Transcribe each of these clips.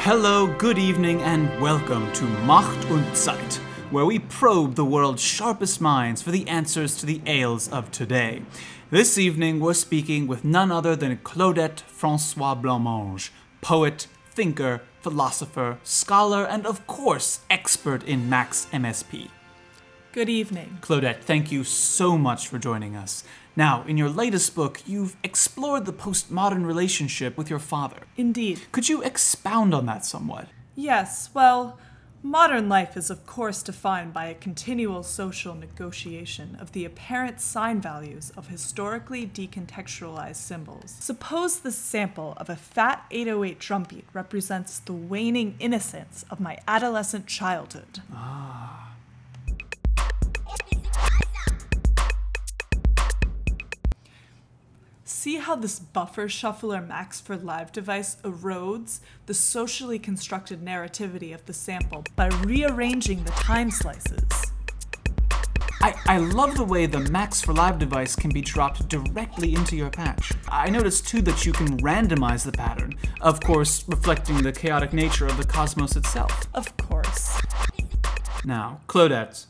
Hello, good evening, and welcome to Macht und Zeit, where we probe the world's sharpest minds for the answers to the ails of today. This evening, we're speaking with none other than Claudette Francois Blancmange, poet, thinker, philosopher, scholar, and of course, expert in Max MSP. Good evening. Claudette, thank you so much for joining us. Now, in your latest book, you've explored the postmodern relationship with your father. Indeed. Could you expound on that somewhat? Yes, well, modern life is of course defined by a continual social negotiation of the apparent sign values of historically decontextualized symbols. Suppose the sample of a fat 808 drumbeat represents the waning innocence of my adolescent childhood. See how this buffer shuffler Max for Live device erodes the socially constructed narrativity of the sample by rearranging the time slices. I love the way the Max for Live device can be dropped directly into your patch. I noticed too that you can randomize the pattern, of course reflecting the chaotic nature of the cosmos itself. Of course. Now, Claudette,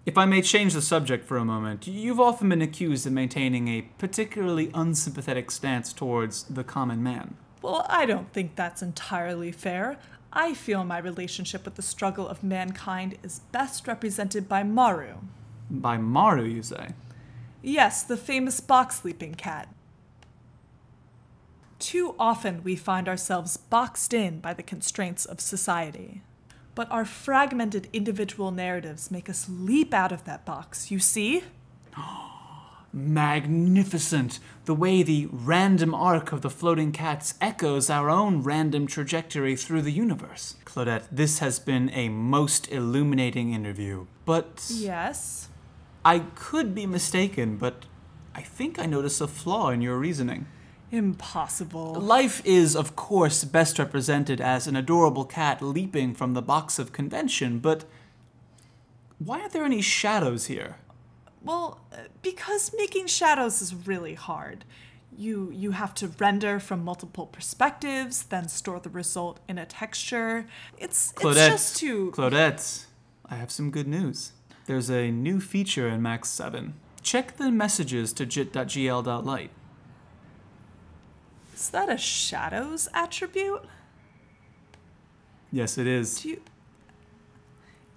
if I may change the subject for a moment, you've often been accused of maintaining a particularly unsympathetic stance towards the common man. Well, I don't think that's entirely fair. I feel my relationship with the struggle of mankind is best represented by Maru. By Maru, you say? Yes, the famous box-sleeping cat. Too often we find ourselves boxed in by the constraints of society. But our fragmented individual narratives make us leap out of that box, you see? Magnificent! The way the random arc of the floating cats echoes our own random trajectory through the universe. Claudette, this has been a most illuminating interview, but... Yes? I could be mistaken, but I think I notice a flaw in your reasoning. Impossible. Life is, of course, best represented as an adorable cat leaping from the box of convention, but why are there any shadows here? Well, because making shadows is really hard. You have to render from multiple perspectives, then store the result in a texture. It's just too... Claudette, I have some good news. There's a new feature in Max 7. Check the messages to jit.gl.lite. Is that a shadows attribute? Yes, it is.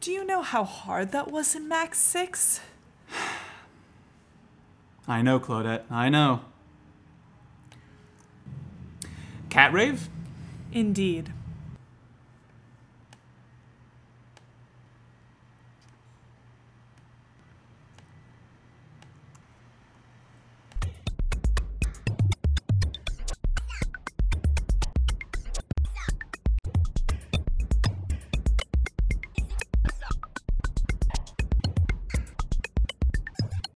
Do you know how hard that was in Max 6? I know, Claudette, I know. Cat Rave? Indeed.